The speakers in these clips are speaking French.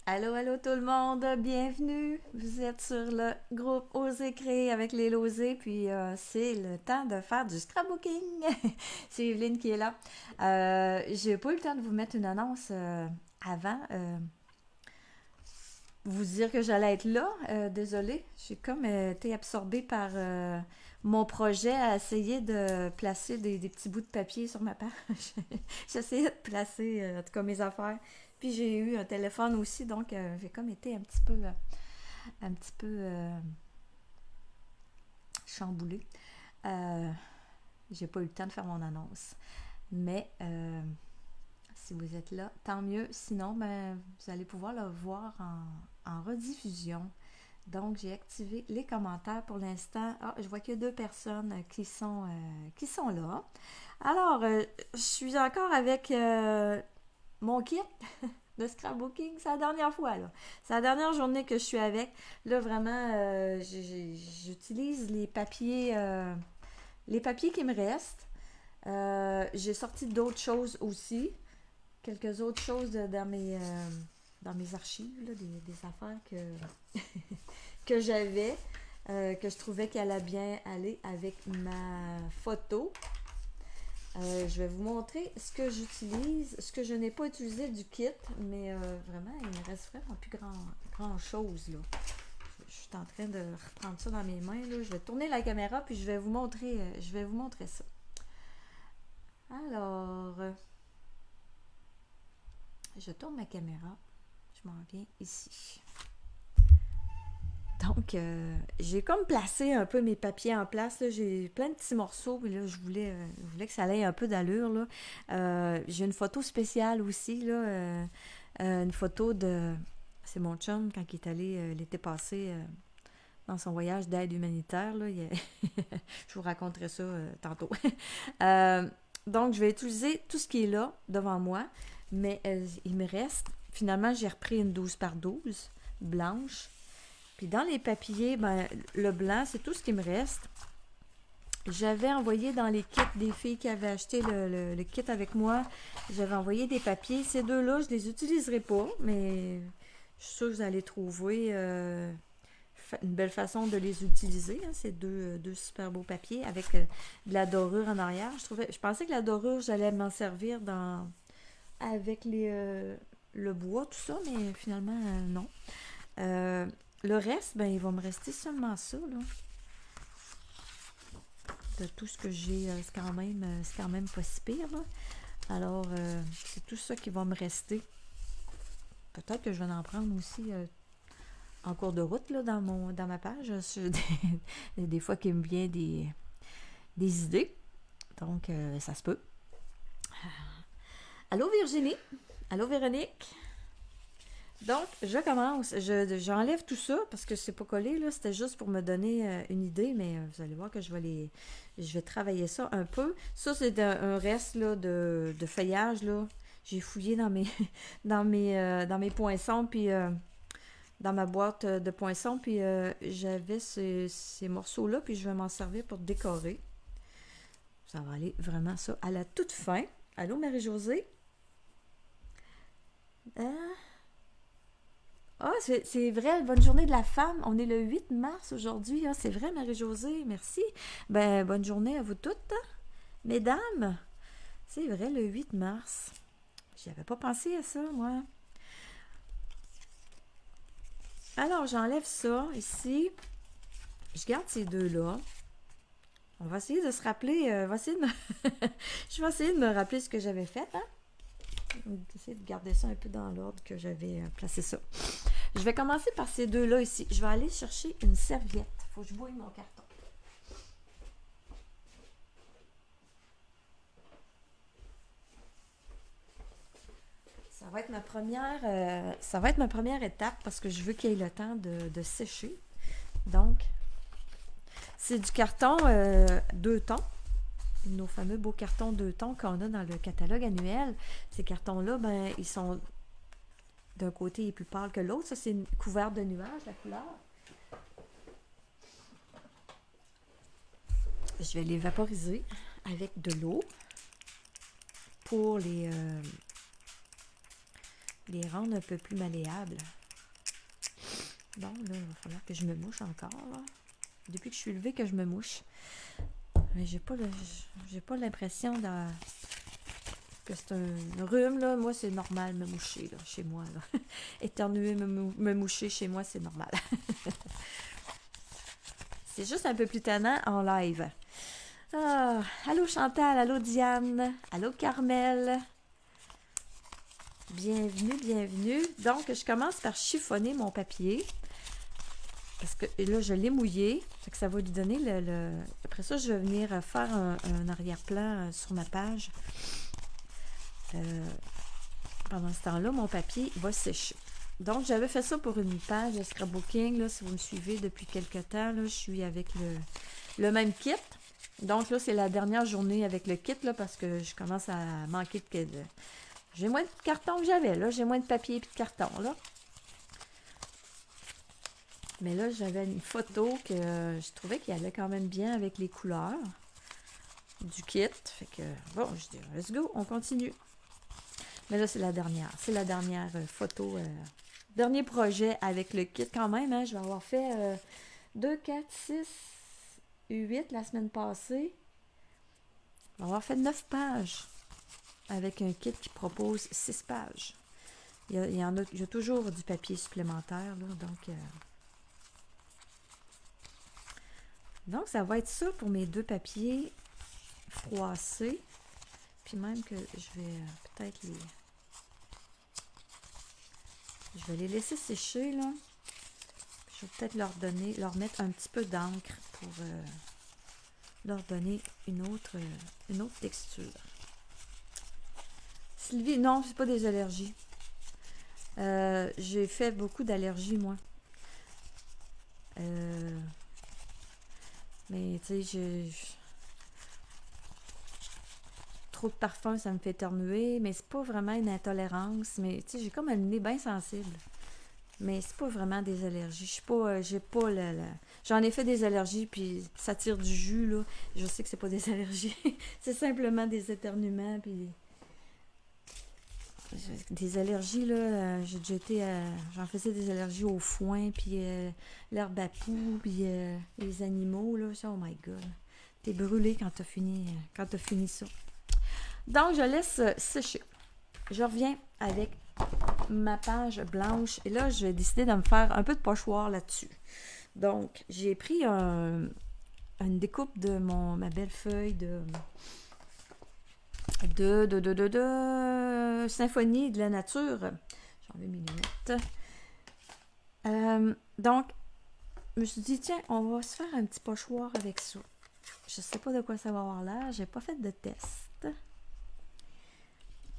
Allô, allô tout le monde, bienvenue. Vous êtes sur le groupe Oser créer avec les Losés, puis c'est le temps de faire du scrapbooking. C'est Evelyne qui est là. J'ai pas eu le temps de vous mettre une annonce avant. Vous dire que j'allais être là. Désolée, j'ai comme été absorbée par mon projet à essayer de placer des petits bouts de papier sur ma page. J'essayais de placer en tout cas mes affaires. Puis j'ai eu un téléphone aussi, donc j'ai comme été un petit peu chamboulée. Euh, j'ai pas eu le temps de faire mon annonce. Mais si vous êtes là, tant mieux. Sinon, ben, vous allez pouvoir le voir en rediffusion. Donc, j'ai activé les commentaires pour l'instant. Ah, je vois qu'il y a deux personnes qui sont là. Alors, je suis encore avec mon kit de scrapbooking. C'est la dernière fois, là. C'est la dernière journée que je suis avec. Là, vraiment, j'utilise les papiers qui me restent. J'ai sorti d'autres choses aussi. Quelques autres choses dans mes archives, là, des affaires que j'avais, que je trouvais qu'elle allait bien aller avec ma photo. Je vais vous montrer ce que j'utilise, ce que je n'ai pas utilisé du kit, mais vraiment, il me reste vraiment plus grand chose là. Je suis en train de reprendre ça dans mes mains là. Je vais tourner la caméra puis je vais vous montrer ça. Alors, je tourne ma caméra, je m'en viens ici. Donc, j'ai comme placé un peu mes papiers en place. Là. J'ai plein de petits morceaux, mais là, je voulais que ça ait un peu d'allure. Là. J'ai une photo spéciale aussi, là, une photo de... C'est mon chum, quand il est allé l'été passé dans son voyage d'aide humanitaire. Là, je vous raconterai ça tantôt. Euh, donc, je vais utiliser tout ce qui est là, devant moi, mais il me reste... Finalement, j'ai repris une 12 par 12 blanche. Puis dans les papiers, ben, le blanc, c'est tout ce qui me reste. J'avais envoyé dans les kits des filles qui avaient acheté le kit avec moi, j'avais envoyé des papiers. Ces deux-là, je les utiliserai pas, mais je suis sûre que vous allez trouver une belle façon de les utiliser. Hein, ces deux super beaux papiers avec de la dorure en arrière. Je pensais que la dorure, j'allais m'en servir avec le bois, tout ça, mais finalement, non. Euh, le reste, ben, il va me rester seulement ça, là. De tout ce que j'ai, c'est quand même pas si pire, là. Alors, c'est tout ça qui va me rester. Peut-être que je vais en prendre aussi en cours de route, là, dans ma page. Sur des fois qu'il me vient des idées. Donc, ça se peut. Allô, Virginie? Allô, Véronique? Donc, je commence. J'enlève tout ça parce que c'est pas collé, là. C'était juste pour me donner une idée, mais vous allez voir que je vais travailler ça un peu. Ça, c'est un reste là, de feuillage, là. J'ai fouillé dans mes poinçons, puis dans ma boîte de poinçons, puis j'avais ces morceaux-là, puis je vais m'en servir pour décorer. Ça va aller vraiment ça à la toute fin. Allô, Marie-Josée? Ah, c'est vrai, bonne journée de la femme. On est le 8 mars aujourd'hui. Ah, c'est vrai, Marie-Josée, merci. Ben, bonne journée à vous toutes, hein, mesdames. C'est vrai, le 8 mars. J'y avais pas pensé à ça, moi. Alors, j'enlève ça ici. Je garde ces deux-là. On va essayer de se rappeler. Je vais essayer de me rappeler ce que j'avais fait, hein. Je vais essayer de garder ça un peu dans l'ordre que j'avais placé ça. Je vais commencer par ces deux-là ici. Je vais aller chercher une serviette. Faut que je bouille mon carton. Ça va être ma première étape parce que je veux qu'il y ait le temps de sécher. Donc, c'est du carton 2 tons. Nos fameux beaux cartons 2 tons qu'on a dans le catalogue annuel. Ces cartons-là, ben, ils sont d'un côté plus pâle que l'autre. Ça, c'est couvert de nuages, la couleur. Je vais les vaporiser avec de l'eau pour les rendre un peu plus malléables. Bon, là, il va falloir que je me mouche encore, là. Depuis que je suis levée, que je me mouche. Mais j'ai pas l'impression que c'est un rhume, là. Moi, c'est normal, me moucher, là, chez moi, là. Éternuer, me moucher chez moi, c'est normal. C'est juste un peu plus tannant en live. Ah, allô Chantal, allô Diane, allô Carmel. Bienvenue, bienvenue. Donc, je commence par chiffonner mon papier. Parce que là, je l'ai mouillé. Fait que ça va lui donner Après ça, je vais venir faire un arrière-plan sur ma page. Pendant ce temps-là, mon papier va sécher. Donc, j'avais fait ça pour une page de scrapbooking. Là, si vous me suivez depuis quelques temps, là, je suis avec le même kit. Donc là, c'est la dernière journée avec le kit, là, parce que je commence à manquer de... J'ai moins de carton que j'avais, là. J'ai moins de papier et de carton, là. Mais là, j'avais une photo que je trouvais qu'il allait quand même bien avec les couleurs du kit. Fait que, bon, je dis, let's go, on continue. Mais là, c'est la dernière. C'est la dernière photo. Dernier projet avec le kit quand même. Hein, je vais avoir fait 2, 4, 6, 8 la semaine passée. On va avoir fait 9 pages avec un kit qui propose 6 pages. Il y a toujours du papier supplémentaire, là, donc, ça va être ça pour mes 2 papiers froissés. Puis même que je vais peut-être je vais les laisser sécher, là. Je vais peut-être leur mettre un petit peu d'encre pour leur donner une autre texture. Sylvie, non, c'est pas des allergies. J'ai fait beaucoup d'allergies, moi. Mais, tu sais, trop de parfum, ça me fait éternuer. Mais c'est pas vraiment une intolérance. Mais, tu sais, j'ai comme un nez bien sensible. Mais c'est pas vraiment des allergies. Je suis pas... j'ai pas J'en ai fait des allergies, puis ça tire du jus, là. Je sais que c'est pas des allergies. C'est simplement des éternuements, puis... Des allergies, là, j'ai déjà été... j'en faisais des allergies au foin, puis l'herbe à poux, puis les animaux, là. Oh my God. T'es brûlé quand t'as fini ça. Donc, je laisse sécher. Je reviens avec ma page blanche. Et là, j'ai décidé de me faire un peu de pochoir là-dessus. Donc, j'ai pris une découpe de ma belle feuille de Symphonie de la nature. J'enlève mes lunettes. Donc, je me suis dit, tiens, on va se faire un petit pochoir avec ça. Je sais pas de quoi ça va avoir l'air. J'ai pas fait de test.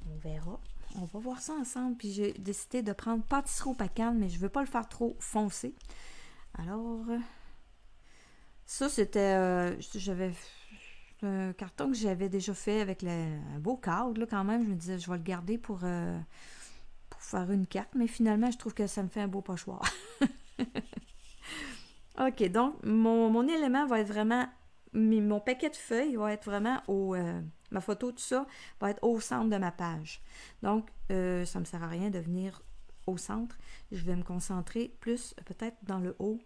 On verra. On va voir ça ensemble. Puis j'ai décidé de prendre pâtisserie au pacane, mais je veux pas le faire trop foncé. Alors, ça, c'était... j'avais... un carton que j'avais déjà fait avec un beau cadre, là, quand même. Je me disais, je vais le garder pour faire une carte. Mais finalement, je trouve que ça me fait un beau pochoir. OK, donc, mon élément va être vraiment... Mon paquet de feuilles va être vraiment ma photo, tout ça, va être au centre de ma page. Donc, ça ne me sert à rien de venir au centre. Je vais me concentrer plus peut-être dans le haut.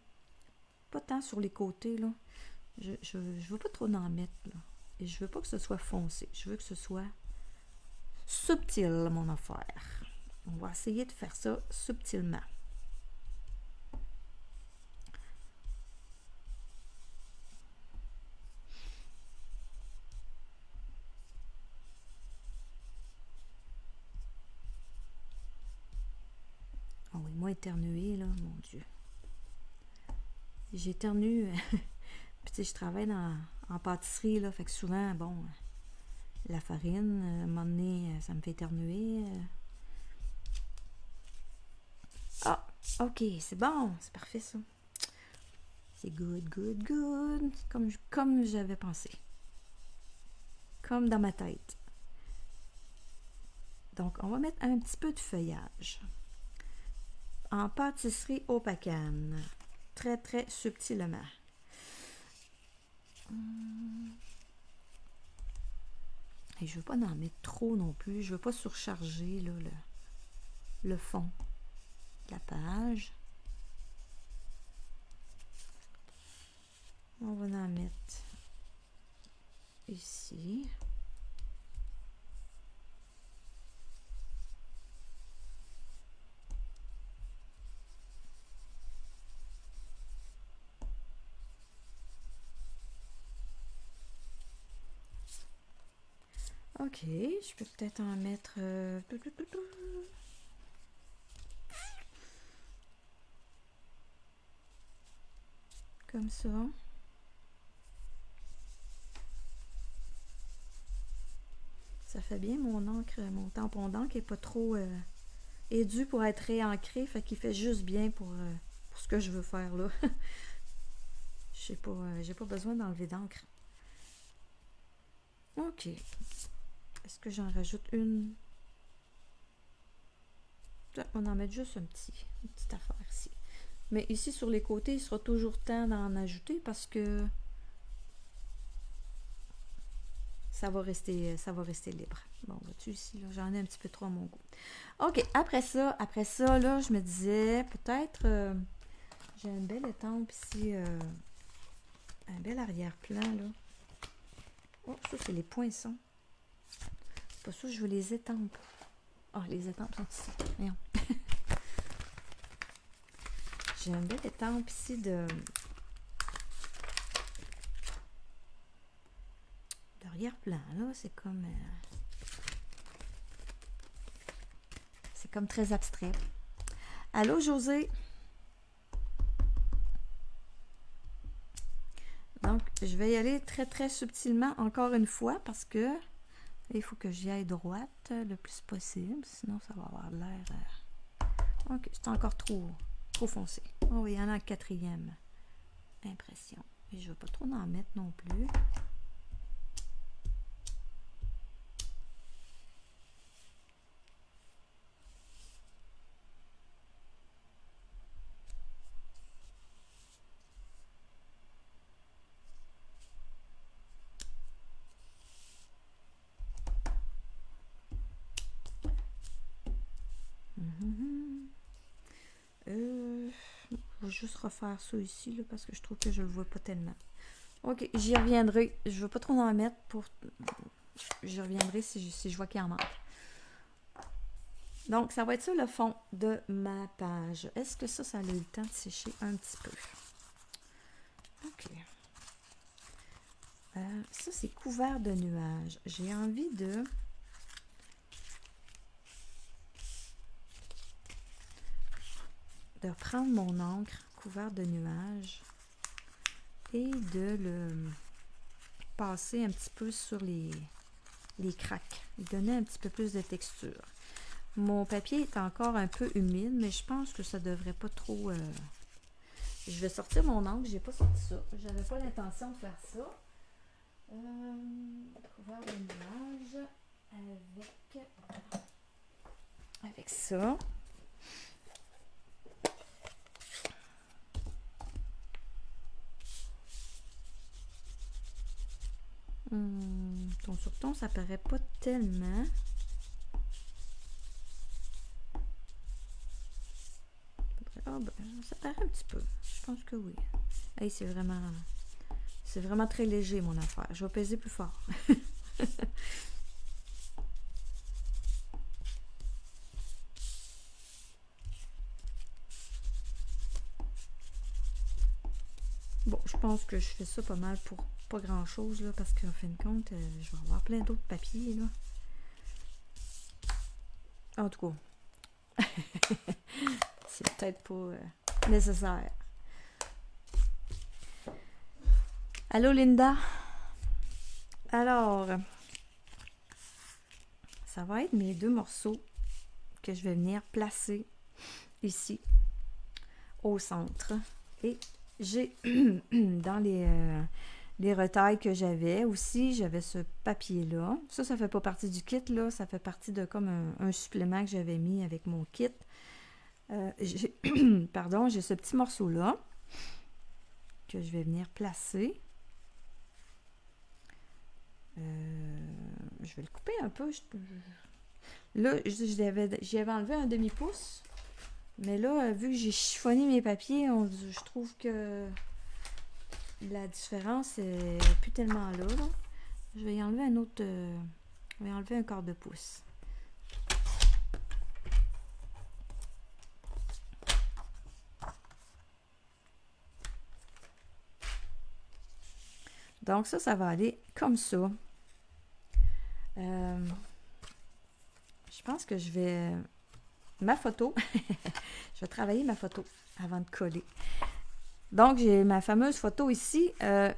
Pas tant sur les côtés, là. Je veux pas trop en mettre, là. Et je veux pas que ce soit foncé. Je veux que ce soit subtil, mon affaire. On va essayer de faire ça subtilement. Oh oui, moi éternuer, là, mon Dieu. J'éternue. Puis tu sais, je travaille en pâtisserie, là, fait que souvent, bon, la farine, à un moment donné, ça me fait éternuer. Ah, ok, c'est bon, c'est parfait ça. C'est good, good, good. Comme j'avais pensé. Comme dans ma tête. Donc, on va mettre un petit peu de feuillage. En pâtisserie au pacane. Très, très subtilement. Et je veux pas en mettre trop non plus. Je veux pas surcharger là, le fond de la page. On va en mettre ici. Ok, je peux peut-être en mettre... comme ça. Ça fait bien mon encre, mon tampon d'encre n'est pas trop édu pour être réancré, fait qu'il fait juste bien pour ce que je veux faire là. J'ai pas besoin d'enlever d'encre. Ok. Est-ce que j'en rajoute une? On en met juste une petite affaire ici. Mais ici, sur les côtés, il sera toujours temps d'en ajouter parce que ça va rester libre. Bon, vois-tu ici, j'en ai un petit peu trop à mon goût. OK, après ça, là, je me disais, peut-être, j'ai une belle étampe ici, un bel arrière-plan, là. Oh, ça, c'est les poinçons. C'est pas ça, je veux les étampes. Ah, les étampes sont ici. Voyons. J'ai une belle étampe ici d'arrière-plan, là. C'est comme très abstrait. Allô, José? Donc, je vais y aller très, très subtilement encore une fois parce que il faut que j'y aille droite le plus possible. Sinon, ça va avoir l'air... Ok, c'est encore trop foncé. On va y aller en quatrième impression. Et je ne vais pas trop en mettre non plus. Je vais juste refaire ça ici là, parce que je trouve que je le vois pas tellement. Ok, j'y reviendrai. Je ne veux pas trop en mettre pour... J'y reviendrai si je vois qu'il en manque. Donc, ça va être ça le fond de ma page. Est-ce que ça a eu le temps de sécher un petit peu? Ok. Ça, c'est couvert de nuages. J'ai envie de reprendre mon encre couvert de nuages et de le passer un petit peu sur les craques. Donner un petit peu plus de texture. Mon papier est encore un peu humide, mais je pense que ça devrait pas trop... Je vais sortir mon encre. J'ai pas sorti ça. J'avais pas l'intention de faire ça. Couvert de nuages avec ça. Ton sur ton, ça paraît pas tellement. Ah ben, ça paraît un petit peu. Je pense que oui. Hey, c'est vraiment très léger mon affaire. Je vais peser plus fort. Bon, je pense que je fais ça pas mal pour pas grand chose là, parce qu'en fin de compte, je vais avoir plein d'autres papiers là. En tout cas, c'est peut-être pas nécessaire. Allô Linda? Alors, ça va être mes deux morceaux que je vais venir placer ici au centre. Et j'ai dans les retailles que j'avais aussi, j'avais ce papier-là. Ça fait pas partie du kit, là. Ça fait partie de comme un supplément que j'avais mis avec mon kit. Pardon, j'ai ce petit morceau-là que je vais venir placer. Je vais le couper un peu. Là, j'y avais enlevé un demi-pouce. Mais là, vu que j'ai chiffonné mes papiers, je trouve que la différence est plus tellement là, là. Je vais y enlever un autre... je vais enlever un quart de pouce. Donc ça va aller comme ça. Je pense que je vais... Ma photo, je vais travailler ma photo avant de coller. Donc, j'ai ma fameuse photo ici. Ça,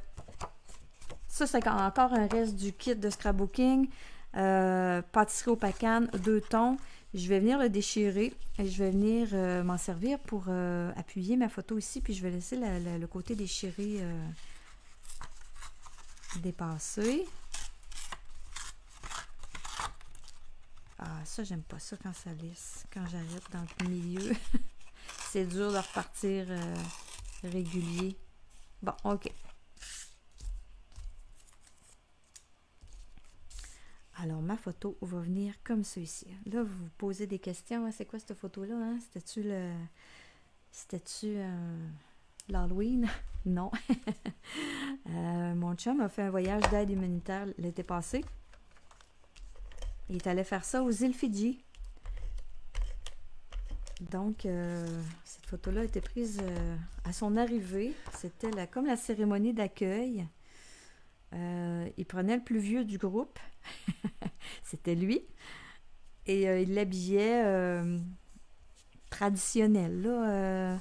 c'est encore un reste du kit de scrapbooking. Pâtisserie au pacane, 2 tons. Je vais venir le déchirer et je vais venir m'en servir pour appuyer ma photo ici. Puis je vais laisser le côté déchiré dépasser. Ah, ça, j'aime pas ça quand ça lisse. Quand j'arrête dans le milieu, c'est dur de repartir régulier. Bon, OK. Alors, ma photo va venir comme ça ici. Là, vous vous posez des questions. Hein? C'est quoi cette photo-là? Hein? C'était-tu l'Halloween? Non. Mon chum a fait un voyage d'aide humanitaire l'été passé. Il est allé faire ça aux îles Fidji. Donc, cette photo-là a été prise à son arrivée. C'était comme la cérémonie d'accueil. Il prenait le plus vieux du groupe. C'était lui. Et il l'habillait traditionnel, là.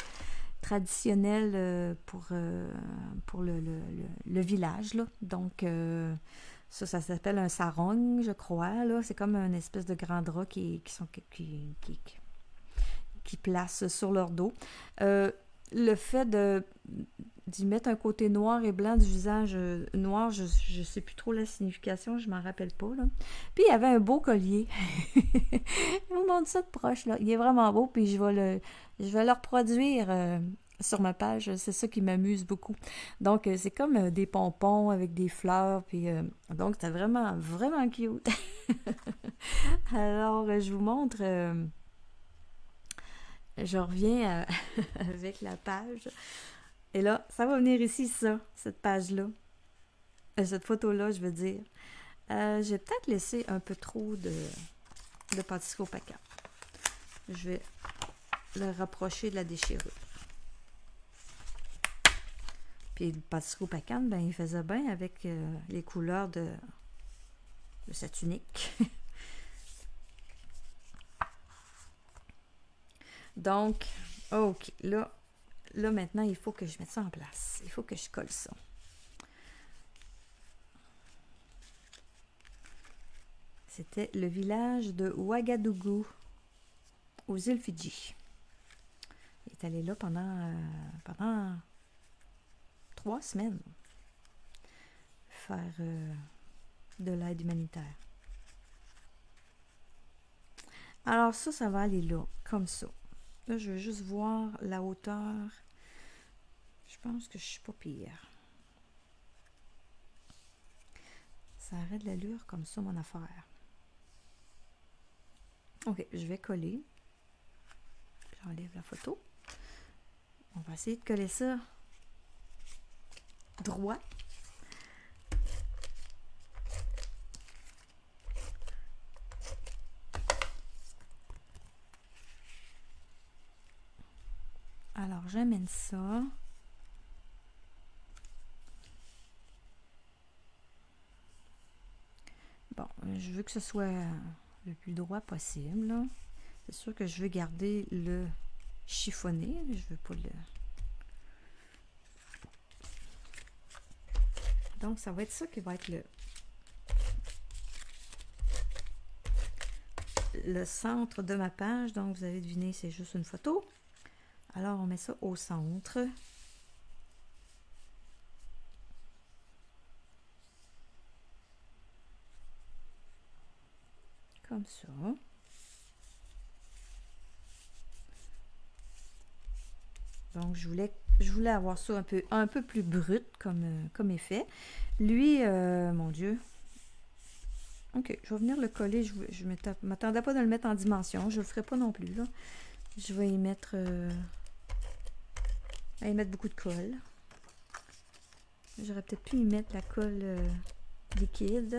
Traditionnel pour le village, là. Donc, ça s'appelle un sarong, je crois, là. C'est comme une espèce de grand drap qui placent sur leur dos. Le fait d'y mettre un côté noir et blanc du visage noir, je ne sais plus trop la signification, je m'en rappelle pas, là. Puis il y avait un beau collier. Je vous montre ça de proche, là. Il est vraiment beau, puis je vais le reproduire sur ma page. C'est ça qui m'amuse beaucoup. Donc, c'est comme des pompons avec des fleurs, puis donc c'est vraiment, vraiment cute. Alors, je vous montre... je reviens avec la page. Et là, ça va venir ici, ça, cette page-là. Cette photo-là, je veux dire. J'ai peut-être laissé un peu trop de pâtisserie au paquet. Je vais le rapprocher de la déchirure. Puis le pâtisserie au paquet, ben, il faisait bien avec les couleurs de sa tunique. Donc, OK, là maintenant, il faut que je mette ça en place. Il faut que je colle ça. C'était le village de Ouagadougou, aux îles Fidji. Il est allé là pendant 3 semaines faire de l'aide humanitaire. Alors ça va aller là, comme ça. Là, je veux juste voir la hauteur. Je pense que je suis pas pire. Ça arrête l'allure comme ça, mon affaire. OK, je vais coller. J'enlève la photo. On va essayer de coller ça droit. Alors, j'amène ça. Bon, je veux que ce soit le plus droit possible, là. C'est sûr que je veux garder le chiffonné. Je veux pas le... Donc, ça va être ça qui va être le centre de ma page. Donc, vous avez deviné, c'est juste une photo. Alors, on met ça au centre. Comme ça. Donc, je voulais avoir ça un peu plus brut comme effet. Lui, mon Dieu, OK, je vais venir le coller. Je ne m'attendais pas de le mettre en dimension. Je ne le ferai pas non plus, là. Je vais y mettre beaucoup de colle. J'aurais peut-être pu y mettre la colle liquide.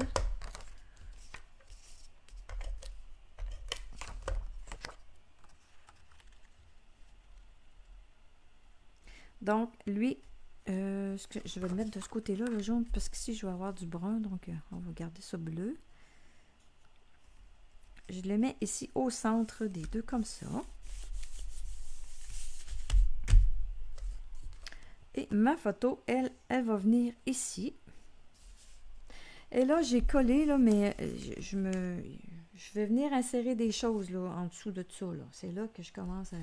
Donc, lui, je vais le mettre de ce côté-là, le jaune, parce qu'ici, je vais avoir du brun, donc on va garder ça bleu. Je le mets ici au centre des deux, comme ça. Et ma photo, elle va venir ici. Et là, j'ai collé, là, mais je vais venir insérer des choses là, en dessous de ça. C'est là que je commence à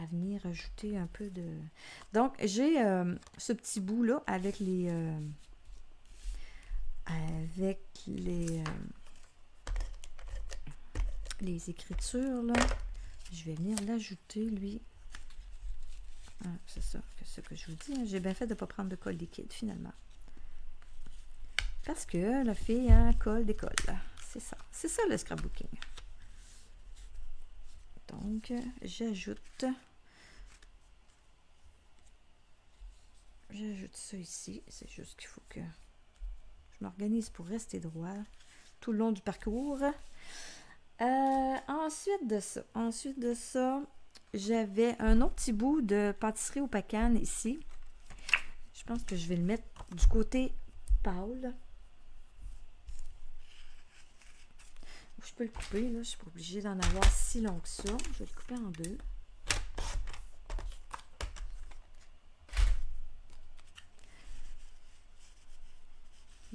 venir ajouter un peu de... Donc, j'ai ce petit bout-là avec les écritures, là. Je vais venir l'ajouter, lui. Ah, c'est ça, ce que je vous dis. Hein. J'ai bien fait de ne pas prendre de colle liquide, finalement. Parce que la fille a colle décolle. C'est ça. C'est ça, le scrapbooking. Donc, j'ajoute ça ici. C'est juste qu'il faut que je m'organise pour rester droit tout le long du parcours. Ensuite de ça, j'avais un autre petit bout de pâtisserie au pacane ici. Je pense que je vais le mettre du côté pâle. Je peux le couper, là. Je ne suis pas obligée d'en avoir si long que ça. Je vais le couper en deux.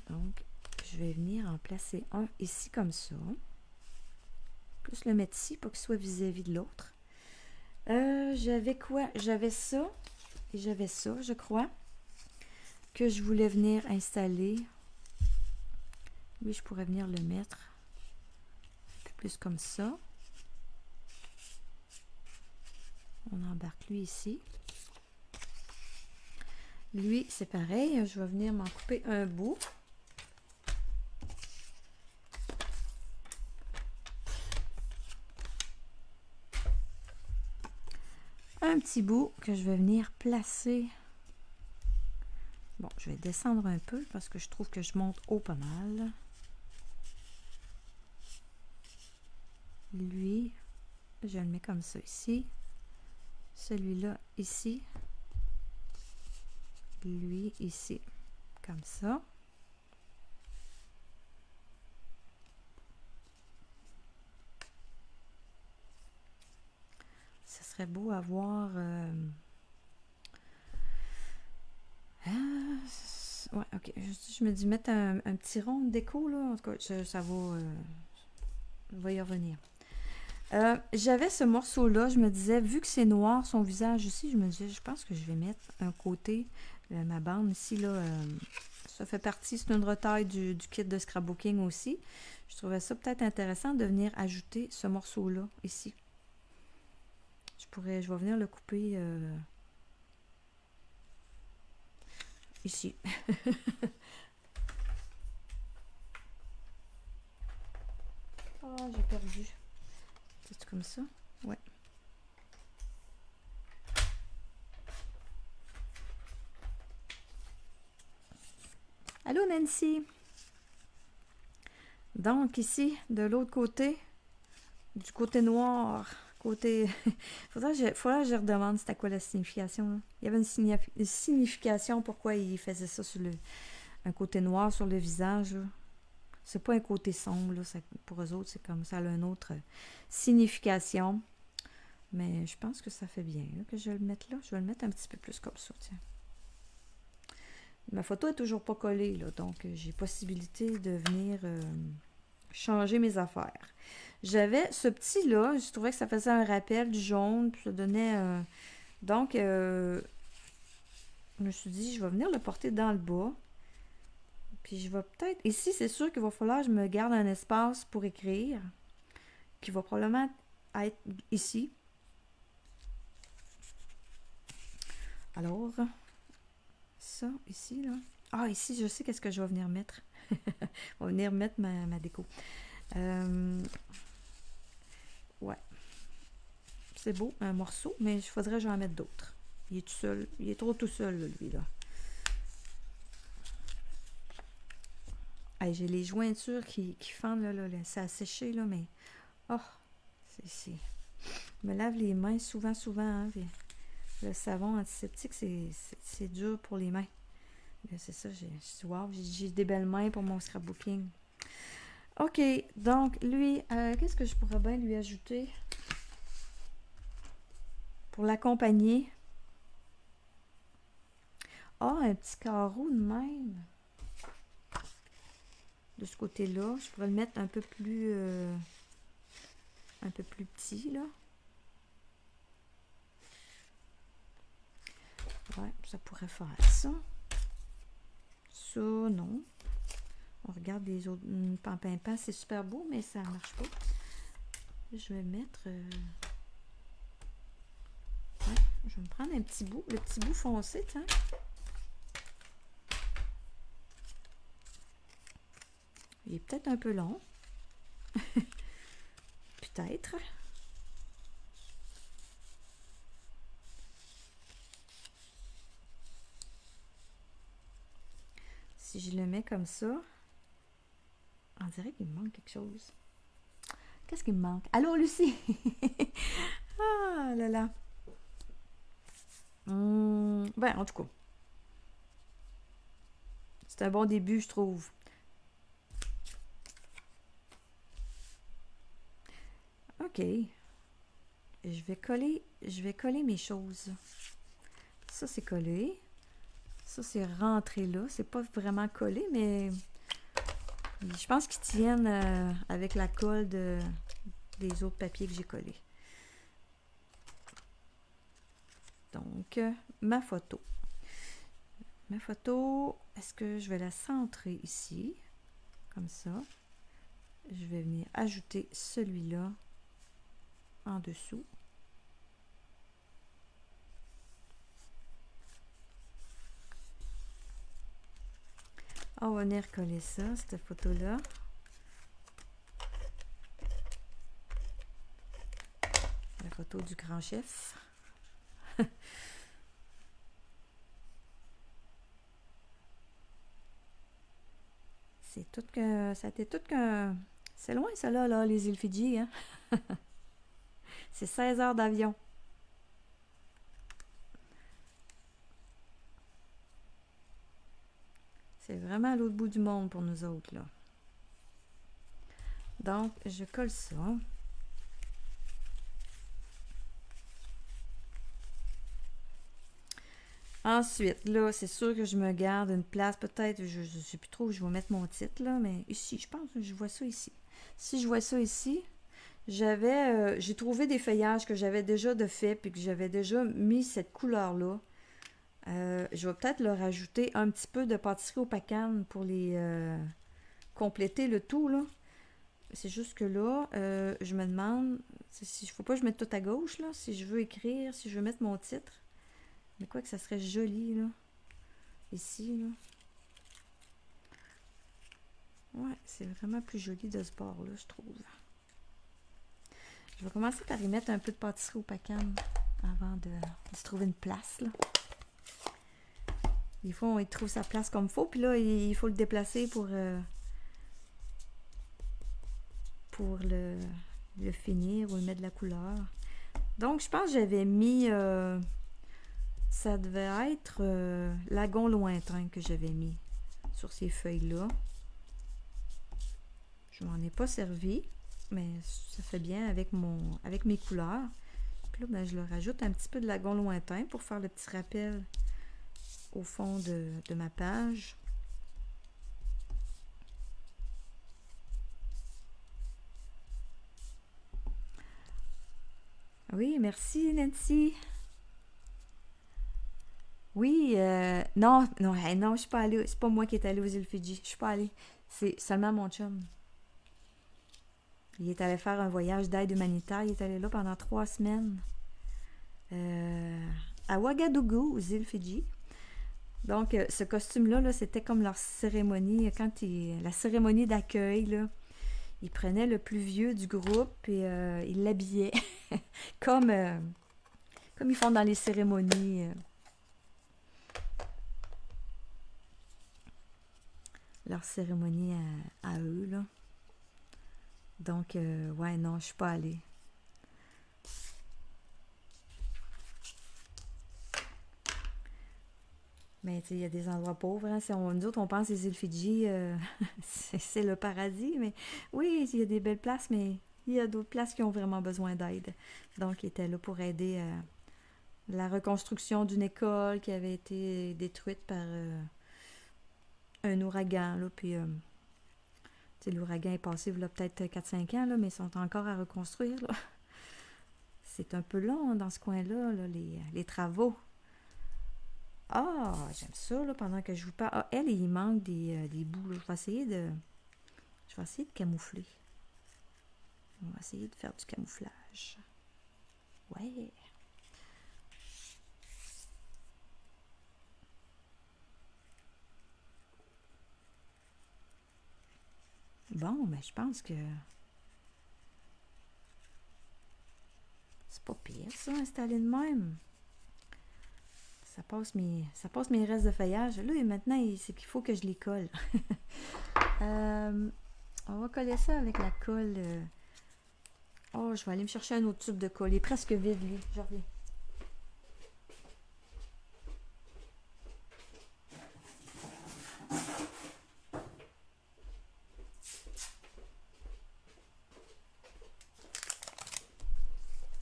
Donc, je vais venir en placer un ici comme ça. Plus le mettre ici pour qu'il soit vis-à-vis de l'autre. J'avais quoi? J'avais ça et j'avais ça, je crois, que je voulais venir installer. Oui, je pourrais venir le mettre un peu plus comme ça. On embarque lui ici. Lui, c'est pareil. Je vais venir m'en couper un bout. Un petit bout que je vais venir placer. Bon, je vais descendre un peu parce que je trouve que je monte haut pas mal. Lui, je le mets comme ça ici. Celui-là ici. Lui ici. Comme ça. Ce serait beau à voir... ouais, ok. Je me dis mettre un petit rond de déco, là. En tout cas, ça va... je vais y revenir. J'avais ce morceau-là, je me disais, vu que c'est noir, son visage ici, je me disais, je pense que je vais mettre un côté, ma bande ici, là, ça fait partie, c'est une retaille du kit de scrapbooking aussi. Je trouvais ça peut-être intéressant de venir ajouter ce morceau-là, ici. Je vais venir le couper ici. Oh, j'ai perdu. C'est comme ça? Ouais. Allô, Nancy? Donc, ici, de l'autre côté, du côté noir, côté... faudrait que je redemande c'était quoi la signification. Là. Il y avait une signification pourquoi il faisait ça sur un côté noir sur le visage. C'est pas un côté sombre. Là, pour eux autres, c'est comme ça, elle a une autre signification. Mais je pense que ça fait bien là, que je le mette là. Je vais le mettre un petit peu plus comme ça, tiens. Ma photo est toujours pas collée, là, donc j'ai possibilité de venir changer mes affaires. J'avais ce petit-là, je trouvais que ça faisait un rappel du jaune, puis ça donnait... donc, je me suis dit, je vais venir le porter dans le bas. Puis je vais peut-être... Ici, c'est sûr qu'il va falloir que je me garde un espace pour écrire, qui va probablement être ici. Alors, ça, ici, là. Ah, ici, je sais qu'est-ce que je vais venir mettre. On va venir mettre ma déco. Ouais. C'est beau, un morceau, mais il faudrait que j'en mette d'autres. Il est tout seul. Il est trop tout seul, là, lui, là. Hey, j'ai les jointures qui fendent, là. Ça a séché, là, mais... Oh! C'est... Je me lave les mains souvent, hein. Puis le savon antiseptique, c'est dur pour les mains. C'est ça, wow, j'ai des belles mains pour mon scrapbooking. OK, donc, lui, qu'est-ce que je pourrais bien lui ajouter pour l'accompagner? Ah, un petit carreau de même. De ce côté-là, je pourrais le mettre un peu plus petit, là. Ouais, ça pourrait faire ça. Ça, non. On regarde les autres. Pampin, c'est super beau, mais ça marche pas. Je vais mettre... Ouais, je vais me prendre un petit bout. Le petit bout foncé, tiens. Il est peut-être un peu long. Peut-être. Si je le mets comme ça, on dirait qu'il me manque quelque chose. Qu'est-ce qui me manque? Allô, Lucie? Ah là là. Ben, en tout cas. C'est un bon début, je trouve. OK. Je vais coller mes choses. Ça, c'est collé. Ça, c'est rentré là. C'est pas vraiment collé, mais je pense qu'ils tiennent avec la colle des autres papiers que j'ai collés. Donc, ma photo. Ma photo, est-ce que je vais la centrer ici? Comme ça. Je vais venir ajouter celui-là en dessous. On va venir coller ça, cette photo-là. La photo du grand chef. C'est tout que... Ça a été tout que... C'est loin, ça, là, les îles Fidji, hein? C'est 16 heures d'avion. C'est vraiment à l'autre bout du monde pour nous autres, là. Donc, je colle ça. Ensuite, là, c'est sûr que je me garde une place. Peut-être, je ne sais plus trop où je vais mettre mon titre, là, mais ici, je pense que je vois ça ici. Si je vois ça ici, j'ai trouvé des feuillages que j'avais déjà de fait, puis que j'avais déjà mis cette couleur-là. Je vais peut-être leur ajouter un petit peu de pâtisserie au pacane pour les compléter le tout, là. C'est juste que là, je me demande, il ne faut pas que je mette tout à gauche, là, si je veux écrire, si je veux mettre mon titre. Mais quoi que ça serait joli, là. Ici, là. Ouais, c'est vraiment plus joli de ce bord-là, je trouve. Je vais commencer par y mettre un peu de pâtisserie au pacane avant de se trouver une place, là. Des fois, on y trouve sa place comme il faut, puis là, il faut le déplacer pour le finir ou le mettre de la couleur. Donc, je pense que j'avais mis... ça devait être lagon lointain que j'avais mis sur ces feuilles-là. Je m'en ai pas servi, mais ça fait bien avec mes couleurs. Puis là, ben, je leur rajoute un petit peu de lagon lointain pour faire le petit rappel au fond de ma page. Oui, merci Nancy. Oui, non, je suis pas allée. C'est pas moi qui est allée aux îles Fidji. Je suis pas allée. C'est seulement mon chum. Il est allé faire un voyage d'aide humanitaire. Il est allé là pendant 3 semaines. À Ouagadougou, aux îles Fidji. Donc, ce costume-là, là, c'était comme leur cérémonie, la cérémonie d'accueil, là. Ils prenaient le plus vieux du groupe et ils l'habillaient comme, euh, comme ils font dans les cérémonies, leur cérémonie à eux, là. Donc, ouais, non, je suis pas allée. Mais tu sais, il y a des endroits pauvres, hein. Si nous autres, on pense les îles Fidji, c'est le paradis. Mais oui, il y a des belles places, mais il y a d'autres places qui ont vraiment besoin d'aide. Donc, ils étaient là pour aider la reconstruction d'une école qui avait été détruite par un ouragan. Là, puis, tu sais, l'ouragan est passé il y a peut-être 4 5 ans, là, mais ils sont encore à reconstruire. Là. C'est un peu long dans ce coin-là, là, les travaux. Ah, j'aime ça, là, pendant que je vous parle. Ah, elle, il manque des bouts, là. Je vais essayer de camoufler. On va essayer de faire du camouflage. Ouais. Bon, mais je pense que c'est pas pire, ça, installer de même. Ça passe mes restes de feuillage. Là, et maintenant, c'est qu'il faut que je les colle. Euh, on va coller ça avec la colle. Oh, je vais aller me chercher un autre tube de colle. Il est presque vide, lui. Je reviens.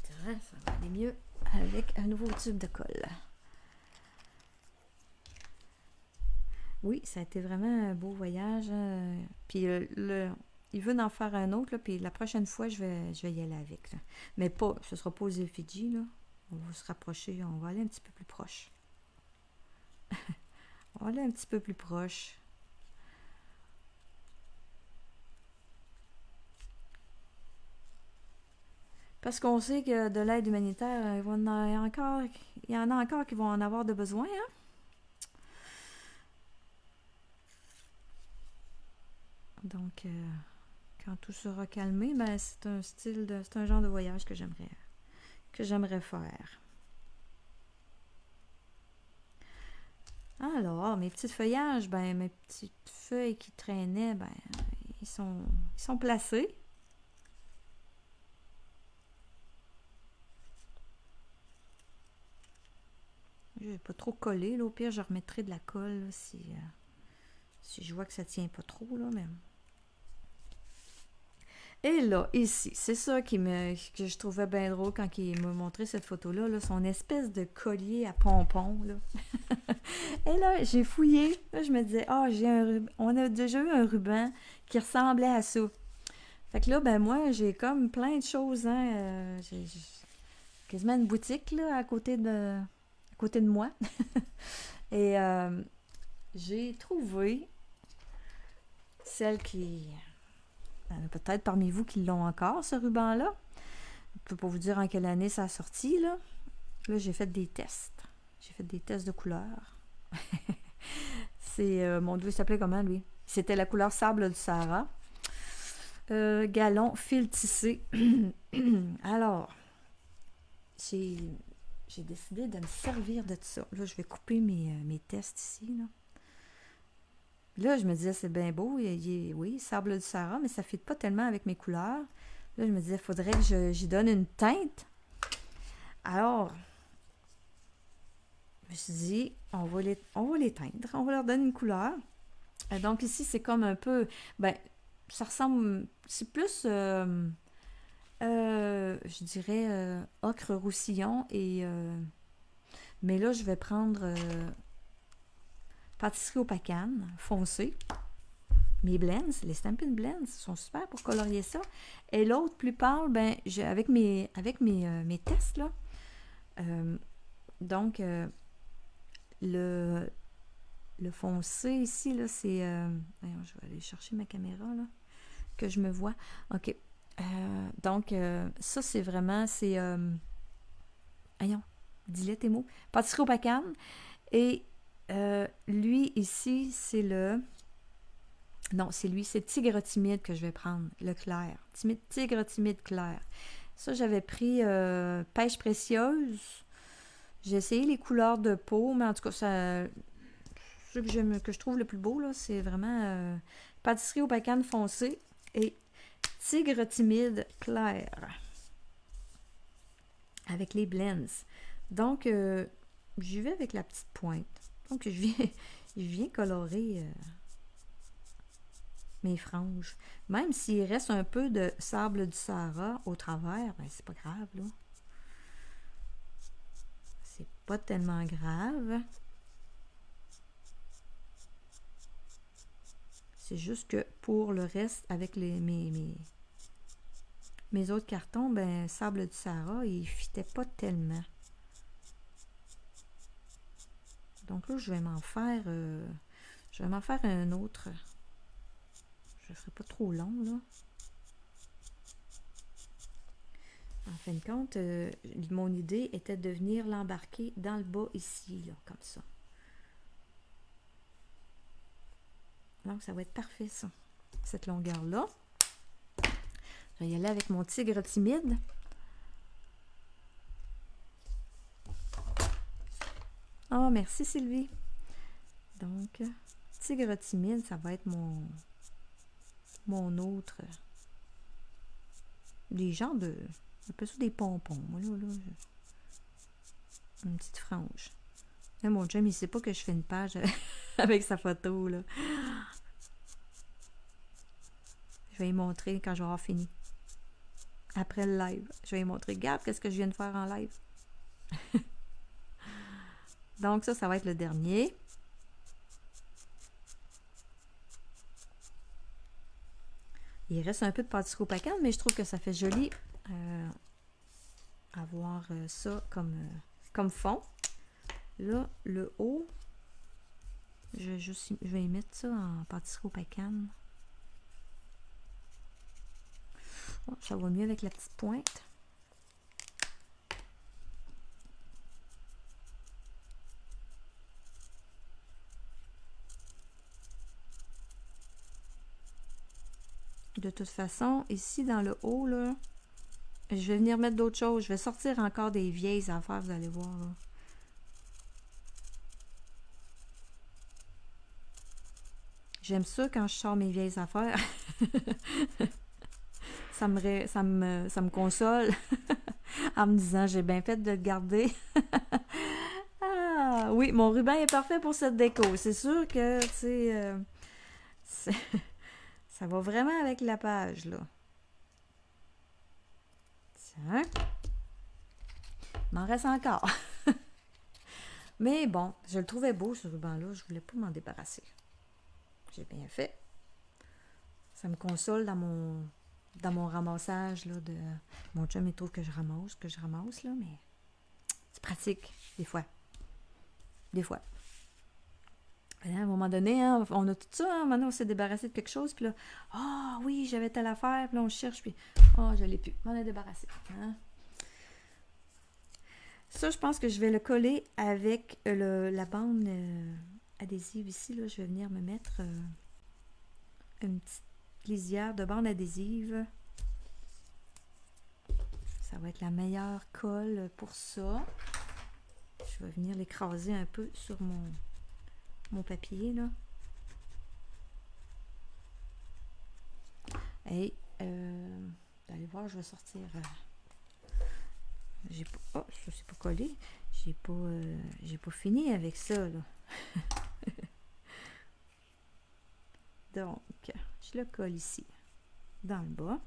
Ça va aller mieux avec un nouveau tube de colle. Oui, ça a été vraiment un beau voyage. Puis il veut en faire un autre, là, puis la prochaine fois, je vais y aller avec. Là. Mais pas, ce sera pas aux îles Fidji, là. On va se rapprocher, on va aller un petit peu plus proche. On va aller un petit peu plus proche. Parce qu'on sait que de l'aide humanitaire, il y en a encore qui vont en avoir de besoin, hein? Donc, quand tout sera calmé, ben c'est un genre de voyage que j'aimerais faire. Alors, mes petits feuillages, ben mes petites feuilles qui traînaient, ben ils sont placés. Je vais pas trop coller, là. Au pire, je remettrai de la colle là, si je vois que ça tient pas trop, là, mais. Et là, ici, c'est ça que je trouvais bien drôle quand il m'a montré cette photo-là, là, son espèce de collier à pompons, là. Et là, j'ai fouillé, là, je me disais, on a déjà eu un ruban qui ressemblait à ça. Fait que là, ben moi, j'ai comme plein de choses, hein. J'ai quasiment une boutique, là, à côté de moi. Et j'ai trouvé celle qui. Il y en a peut-être parmi vous qui l'ont encore, ce ruban-là. Je ne peux pas vous dire en quelle année ça a sorti, là. Là, j'ai fait des tests. J'ai fait des tests de couleurs. Mon Dieu, il s'appelait comment, lui? C'était la couleur sable du Sahara. Galon, fil tissé. Alors, j'ai, j'ai décidé de me servir de ça. Là, je vais couper mes tests ici, là. Là, je me disais, c'est bien beau, oui, sable du Sahara, mais ça ne fit pas tellement avec mes couleurs. Là, je me disais, il faudrait que j'y donne une teinte. Alors, je me suis dit, on va les teindre, on va leur donner une couleur. Donc ici, c'est comme un peu, ben, ça ressemble, c'est plus, je dirais, ocre roussillon mais là, je vais prendre pâtisserie au pacan, foncé. Mes blends, les Stampin' Blends sont super pour colorier ça. Et l'autre plus pâle, ben, mes tests, là, donc, le, le foncé ici, là, c'est... je vais aller chercher ma caméra, là, que je me vois. OK. Donc, ça, c'est vraiment... Voyons, dis-le tes mots. Pâtisserie au pacan. Et Lui, ici, c'est le... Non, c'est lui, c'est Tigre timide que je vais prendre, le clair. Tigre timide clair. Ça, j'avais pris Pêche précieuse. J'ai essayé les couleurs de peau, mais en tout cas, ça, ce que je trouve le plus beau, là, c'est vraiment Pâtisserie au bacon foncé et Tigre timide clair. Avec les blends. Donc, j'y vais avec la petite pointe. Donc, je viens colorer mes franges. Même s'il reste un peu de sable du Sahara au travers, ben c'est pas grave, là. C'est pas tellement grave. C'est juste que pour le reste, avec mes autres cartons, ben sable du Sahara, il fitait pas tellement. Donc là, je vais m'en faire un autre. Je ne ferai pas trop long, là. En fin de compte, mon idée était de venir l'embarquer dans le bas ici, là, comme ça. Donc, ça va être parfait, ça. Cette longueur-là. Je vais y aller avec mon tigre timide. Oh, merci Sylvie. Donc, tigre timide, ça va être mon autre. Des genres de... Un peu ça des pompons. Moi, là, une petite frange. Là, mon chum, il sait pas que je fais une page avec sa photo, là. Je vais lui montrer quand je vais avoir fini. Après le live. Je vais lui montrer. Regarde, qu'est-ce que je viens de faire en live. Donc, ça va être le dernier. Il reste un peu de pâtisserie au pacan, mais je trouve que ça fait joli avoir ça comme fond. Là, le haut, je vais y mettre ça en pâtisserie au pacan. Oh, ça va mieux avec la petite pointe. De toute façon, ici dans le haut, là, je vais venir mettre d'autres choses. Je vais sortir encore des vieilles affaires, vous allez voir. Là. J'aime ça quand je sors mes vieilles affaires. ça me console en me disant j'ai bien fait de le garder. Ah, oui, mon ruban est parfait pour cette déco. C'est sûr que, tu sais, ça va vraiment avec la page, là. Tiens. Il m'en reste encore. Mais bon, je le trouvais beau, ce ruban-là. Je voulais pas m'en débarrasser. J'ai bien fait. Ça me console dans mon ramassage, là, de... Mon chum, il trouve que je ramasse, là, mais c'est pratique, des fois. Des fois. À un moment donné, hein, on a tout ça, hein, maintenant on s'est débarrassé de quelque chose, puis là, ah oui, j'avais telle affaire, puis là on cherche, puis je l'ai plus, on est débarrassé. Hein. Ça, je pense que je vais le coller avec la bande adhésive ici, là, je vais venir me mettre une petite lisière de bande adhésive. Ça va être la meilleure colle pour ça. Je vais venir l'écraser un peu sur mon papier, là. Et, vous allez voir, je vais sortir... j'ai pas... Oh, ça c'est pas collé. J'ai pas fini avec ça, là. Donc, je le colle ici, dans le bas.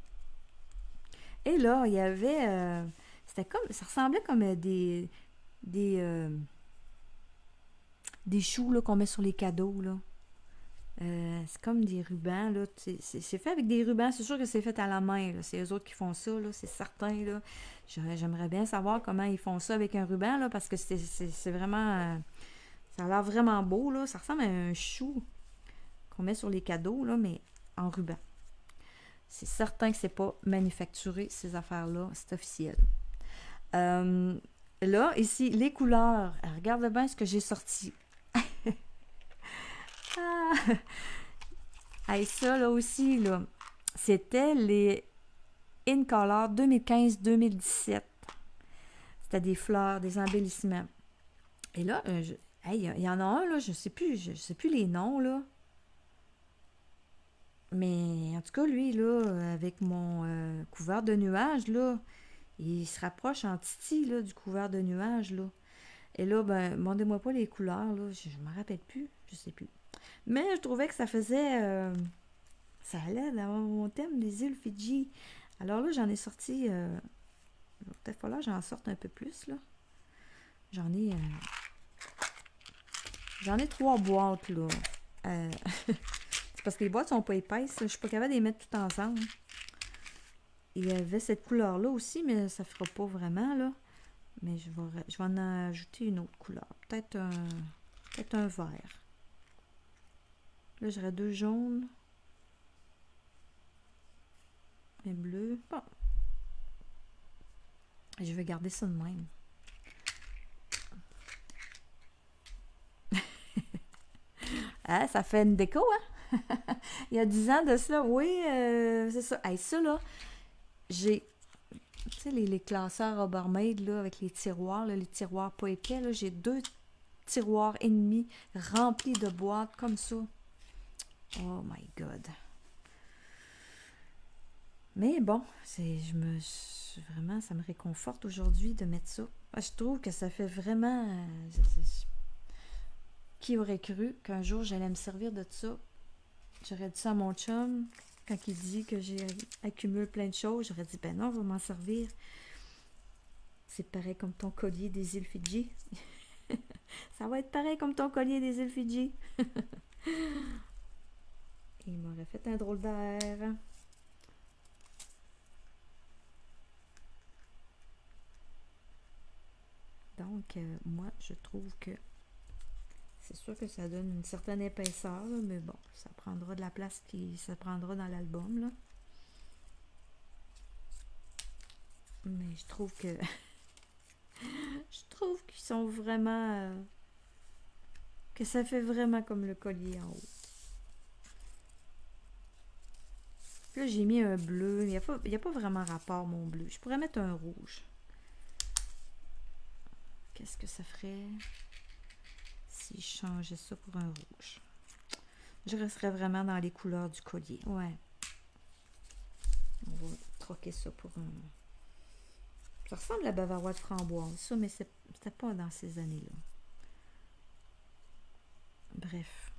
Et là, il y avait... c'était comme... Ça ressemblait comme des choux qu'on met sur les cadeaux, là. C'est comme des rubans, là. C'est fait avec des rubans. C'est sûr que c'est fait à la main, là. C'est eux autres qui font ça, là. C'est certain, là. J'aimerais bien savoir comment ils font ça avec un ruban, là, parce que c'est vraiment... ça a l'air vraiment beau, là. Ça ressemble à un chou qu'on met sur les cadeaux, là, mais en ruban. C'est certain que c'est pas manufacturé, ces affaires-là. C'est officiel. Là, ici, les couleurs. Regarde bien ce que j'ai sorti. Ah! Hey, ça, là aussi, là, c'était les In Color 2015-2017. C'était des fleurs, des embellissements. Et là, hey, il y en a un, là, je sais plus les noms, là. Mais en tout cas, lui, là, avec mon couvert de nuages, là, il se rapproche en titi, là, du couvert de nuages, là. Et là, ben, demandez-moi pas les couleurs, là, je me rappelle plus, je sais plus. Mais je trouvais que ça faisait, ça allait dans mon thème des îles Fidji. Alors là, j'en ai sorti, il va peut-être falloir que j'en sorte un peu plus, là. J'en ai, euh, j'en ai 3 boîtes, là. Euh, c'est parce que les boîtes sont pas épaisses, je suis pas capable de les mettre toutes ensemble. Il y avait cette couleur-là aussi, mais ça fera pas vraiment, là. Mais je vais en ajouter une autre couleur. Peut-être un vert. Là, j'aurais 2 jaunes. Un bleu. Bon. Je vais garder ça de même. Ah, ça fait une déco, hein? Il y a 10 ans de cela, oui, c'est ça. Hey, ça, là, j'ai, tu sais, les classeurs Rubbermaid, là, avec les tiroirs, là, les tiroirs pas épais, là, j'ai 2 tiroirs et demi remplis de boîtes comme ça. Oh my God. Mais bon, vraiment, ça me réconforte aujourd'hui de mettre ça. Je trouve que ça fait vraiment... qui aurait cru qu'un jour j'allais me servir de ça? J'aurais dit ça à mon chum, quand il dit que j'accumule plein de choses, j'aurais dit, ben non, on va m'en servir. C'est pareil comme ton collier des îles Fidji. Ça va être pareil comme ton collier des îles Fidji. Il m'aurait fait un drôle d'air. Donc, moi, je trouve que c'est sûr que ça donne une certaine épaisseur, là, mais bon, ça prendra de la place qui ça prendra dans l'album, là. Mais je trouve que je trouve qu'ils sont vraiment que ça fait vraiment comme le collier en haut. Là, j'ai mis un bleu. Il n'y a pas vraiment rapport, mon bleu. Je pourrais mettre un rouge. Qu'est-ce que ça ferait si je changeais ça pour un rouge? Je resterais vraiment dans les couleurs du collier. Ouais. On va troquer ça pour un... Ça ressemble à bavarois de framboise, ça, mais c'était pas dans ces années-là. Bref.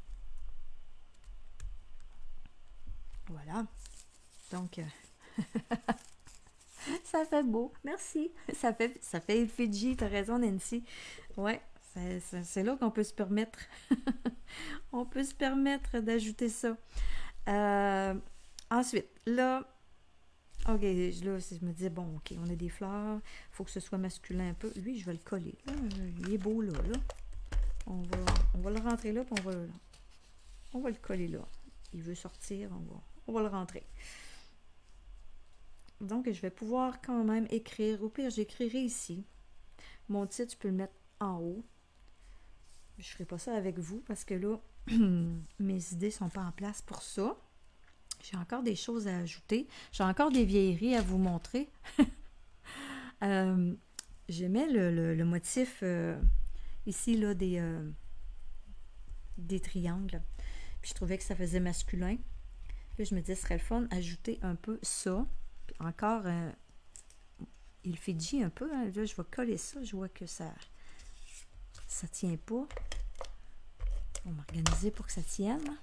Voilà. Donc, ça fait beau. Merci. Ça fait Fidji. T'as raison, Nancy. Ouais, c'est là qu'on peut se permettre. On peut se permettre d'ajouter ça. Ensuite, là, ok, là, je me disais, bon, ok, on a des fleurs. Il faut que ce soit masculin un peu. Lui, je vais le coller. Là. Il est beau, là. On va le rentrer là, puis on va le coller là. Il veut sortir, on va le rentrer. Donc, je vais pouvoir quand même écrire. Au pire, j'écrirai ici. Mon titre, je peux le mettre en haut. Je ne ferai pas ça avec vous parce que là, mes idées ne sont pas en place pour ça. J'ai encore des choses à ajouter. J'ai encore des vieilleries à vous montrer. J'aimais le motif ici, là, des triangles. Puis je trouvais que ça faisait masculin. Puis je me disais, ce serait le fun ajouter un peu ça. Puis encore, il Fidji un peu. Hein. Là, je vais coller ça. Je vois que ça tient pas. On va m'organiser pour que ça tienne.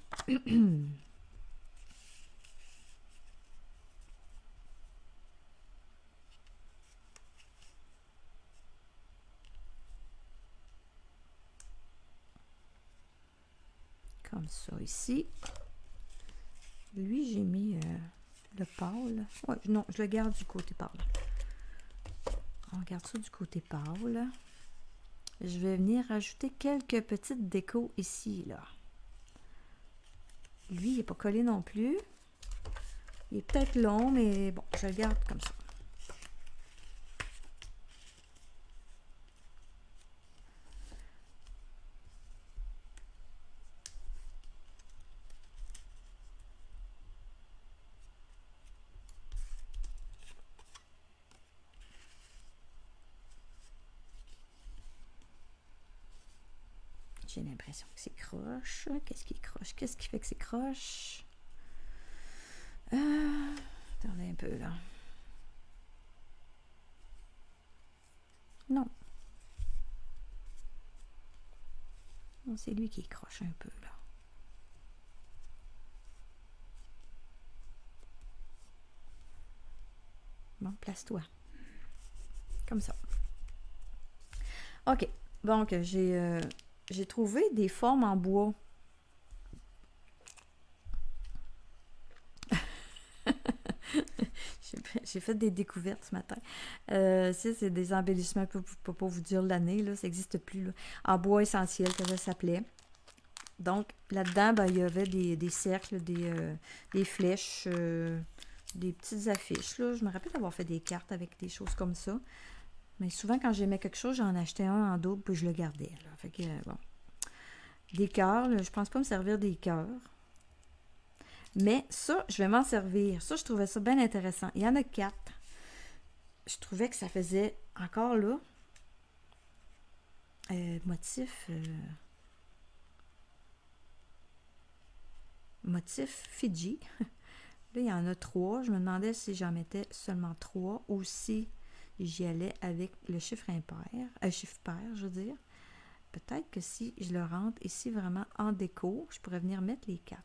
Comme ça ici. Lui, j'ai mis le pâle. Ouais, non, je le garde du côté pâle. On garde ça du côté pâle. Je vais venir ajouter quelques petites décos ici, là. Lui, il n'est pas collé non plus. Il est peut-être long, mais bon, je le garde comme ça. J'ai l'impression que c'est croche. Qu'est-ce qui est croche? Qu'est-ce qui fait que c'est croche? Attendez un peu, là. Non. Non, c'est lui qui est croche un peu, là. Bon, place-toi. Comme ça. OK. Donc, j'ai trouvé des formes en bois. J'ai fait des découvertes ce matin. Ça, c'est des embellissements, je ne peux pas vous dire l'année, là, ça n'existe plus. Là. En bois essentiel, que ça s'appelait. Donc, là-dedans, ben, il y avait des cercles, des flèches, des petites affiches. Là. Je me rappelle d'avoir fait des cartes avec des choses comme ça. Mais souvent, quand j'aimais quelque chose, j'en achetais un en double, puis je le gardais. Là. Fait que, bon. Des cœurs, là, je pense pas me servir des cœurs. Mais ça, je vais m'en servir. Ça, je trouvais ça bien intéressant. Il y en a 4. Je trouvais que ça faisait encore là motif Fidji. Là, il y en a 3. Je me demandais si j'en mettais seulement 3 ou si j'y allais avec le chiffre impair, chiffre pair, je veux dire. Peut-être que si je le rentre ici vraiment en déco, je pourrais venir mettre les 4.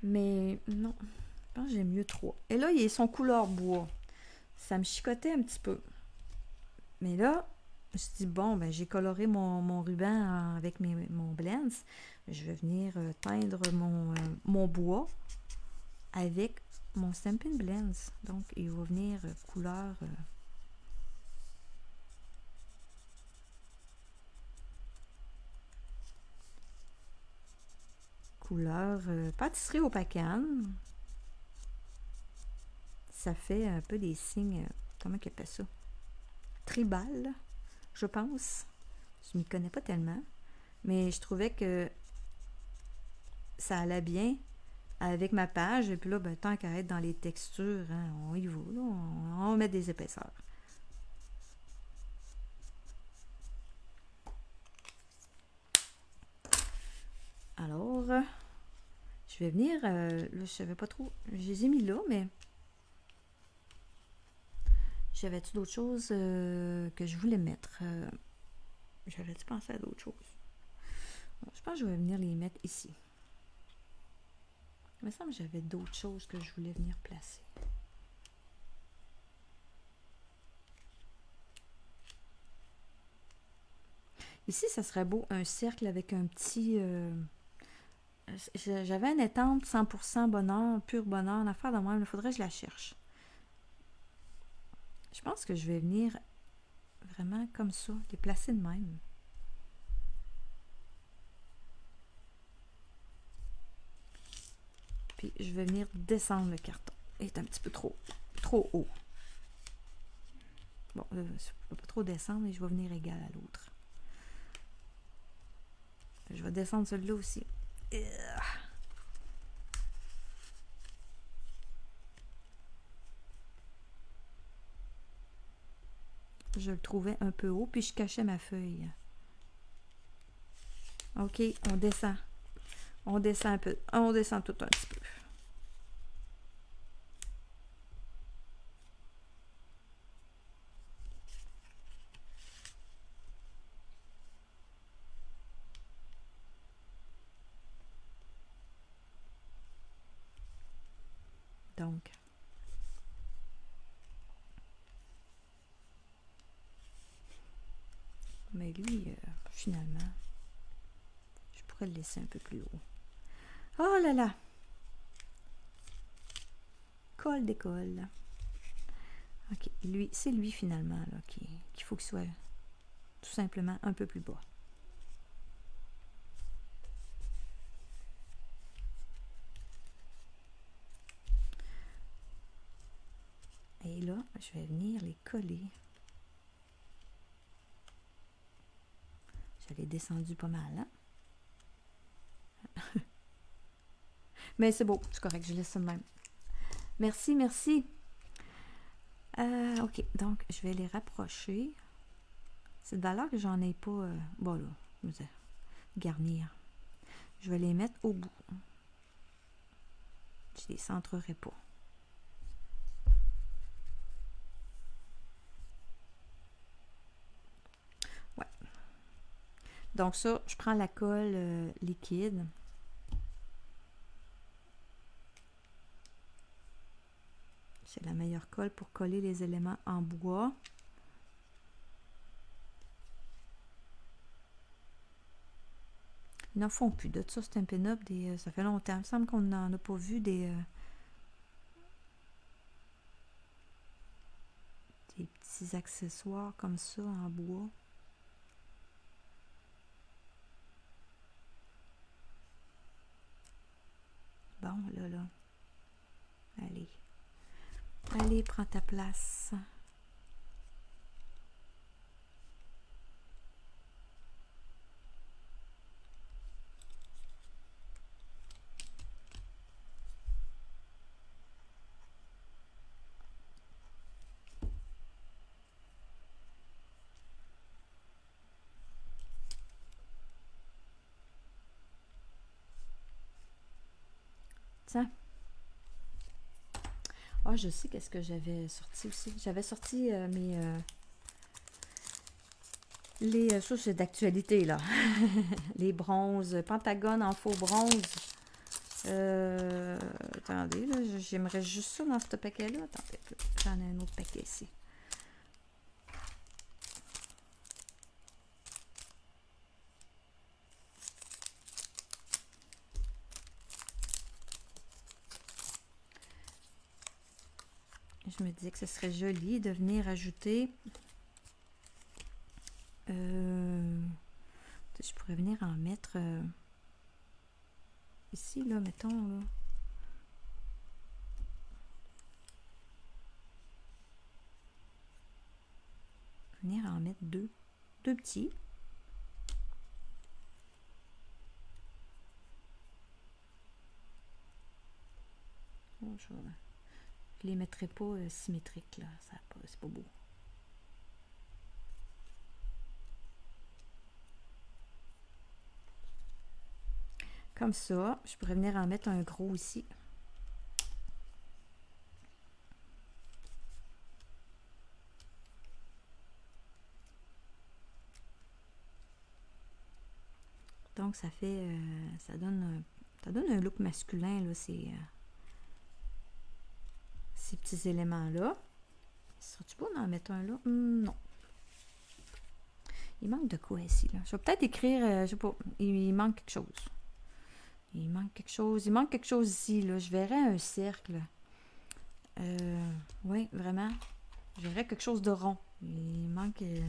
Mais non, je pense que j'ai mieux 3. Et là, il est son couleur bois. Ça me chicotait un petit peu. Mais là, je me suis dit, bon, ben, j'ai coloré mon ruban avec mon blends. Je vais venir teindre mon bois avec mon Stampin' Blends. Donc, il va venir couleur... couleur pâtisserie au pacane. Ça fait un peu des signes, comment il appelle ça? Tribal, je pense. Je m'y connais pas tellement. Mais je trouvais que ça allait bien avec ma page. Et puis là, ben, tant qu'à être dans les textures, hein, on y va. Là, on va mettre des épaisseurs. Alors, je vais venir, là, je savais pas trop, je les ai mis là, mais j'avais-tu d'autres choses que je voulais mettre? J'avais-tu pensé à d'autres choses? Bon, je pense que je vais venir les mettre ici. Il me semble que j'avais d'autres choses que je voulais venir placer. Ici, ça serait beau, un cercle avec un petit... j'avais une étampe 100% bonheur, pur bonheur, une affaire de moi, il faudrait que je la cherche. Je pense que je vais venir vraiment comme ça, les placer de même. Puis je vais venir descendre le carton. Il est un petit peu trop haut. Bon, je ne peux pas trop descendre et je vais venir égal à l'autre. Je vais descendre celui-là aussi. Je le trouvais un peu haut, puis je cachais ma feuille. OK, on descend. On descend un peu. On descend tout un petit peu. Donc, mais lui, finalement, je pourrais le laisser un peu plus haut. Oh là là! Colle d'école. OK, lui, c'est lui finalement là, qu'il faut qu'il soit tout simplement un peu plus bas. Et là, je vais venir les coller. Je l'ai descendu pas mal, hein? Mais c'est beau, c'est correct, je laisse ça de même. Merci, merci. OK, donc je vais les rapprocher. C'est de valeur que j'en ai pas... bon là, je veux dire, garnir. Je vais les mettre au bout. Je les centrerai pas. Ouais. Donc ça, je prends la colle liquide. C'est la meilleure colle pour coller les éléments en bois. Ils n'en font plus de ça, c'est un pin-up. Ça fait longtemps. Il me semble qu'on n'en a pas vu des petits accessoires comme ça en bois. Bon, là. Allez. Allez, prends ta place. Tiens. Ah, je sais qu'est-ce que j'avais sorti aussi. J'avais sorti ça, c'est d'actualité, là. Les bronzes, Pentagone en faux bronze. Attendez, là, j'aimerais juste ça dans ce paquet-là. Attendez, j'en ai un autre paquet ici. Je me disais que ce serait joli de venir ajouter... je pourrais venir en mettre... ici, là, mettons, là. Venir en mettre deux. Deux petits. Oh, je les mettrai pas symétriques, là. C'est pas beau. Comme ça. Je pourrais venir en mettre un gros ici. Donc, ça fait... ça donne un look masculin, là, ces petits éléments-là. Serais-tu pas d'en mettre un là? Non. Il manque de quoi ici, là? Je vais peut-être écrire... je sais pas. Il manque quelque chose. Il manque quelque chose ici, là. Je verrais un cercle. Oui, vraiment. Je verrais quelque chose de rond. Il manque de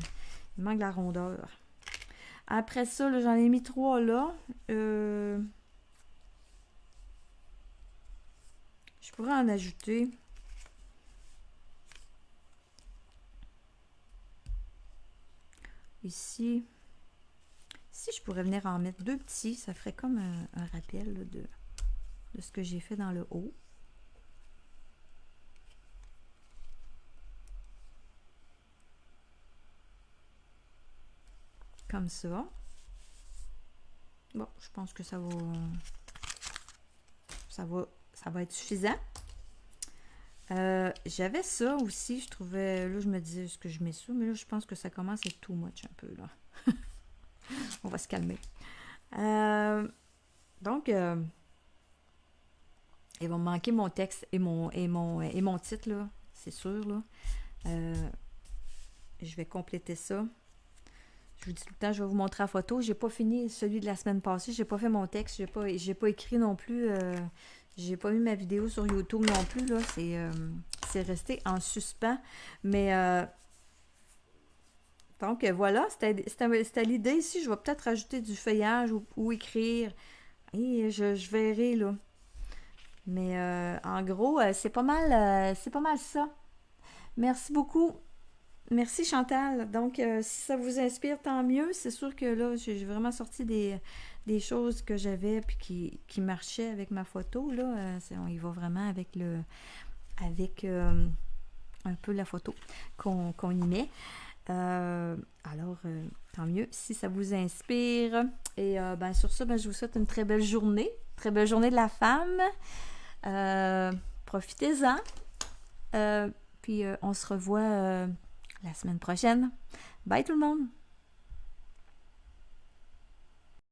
la rondeur. Après ça, j'en ai mis 3 là. Je pourrais en ajouter. Ici. Si je pourrais venir en mettre 2 petits, ça ferait comme un rappel là, de ce que j'ai fait dans le haut. Comme ça. Bon, je pense que ça va être suffisant. J'avais ça aussi, je trouvais, là je me disais, est-ce que je mets ça, mais là je pense que ça commence à être too much un peu là. On va se calmer. Donc, il va me manquer mon texte et mon titre là, c'est sûr là. Je vais compléter ça. Je vous dis tout le temps, je vais vous montrer la photo. J'ai pas fini celui de la semaine passée. J'ai pas fait mon texte. J'ai pas écrit non plus. J'ai pas mis ma vidéo sur YouTube non plus. Là, c'est resté en suspens. Mais donc voilà, c'était l'idée ici. Je vais peut-être rajouter du feuillage ou écrire. Et je verrai là. Mais en gros, c'est pas mal ça. Merci beaucoup. Merci Chantal. Donc, si ça vous inspire, tant mieux. C'est sûr que là, j'ai vraiment sorti des choses que j'avais puis qui marchaient avec ma photo. Là, on y va vraiment avec un peu la photo qu'on y met. Alors, tant mieux si ça vous inspire. Et sur ça, je vous souhaite une très belle journée de la femme. Profitez-en. Puis on se revoit la semaine prochaine. Bye tout le monde!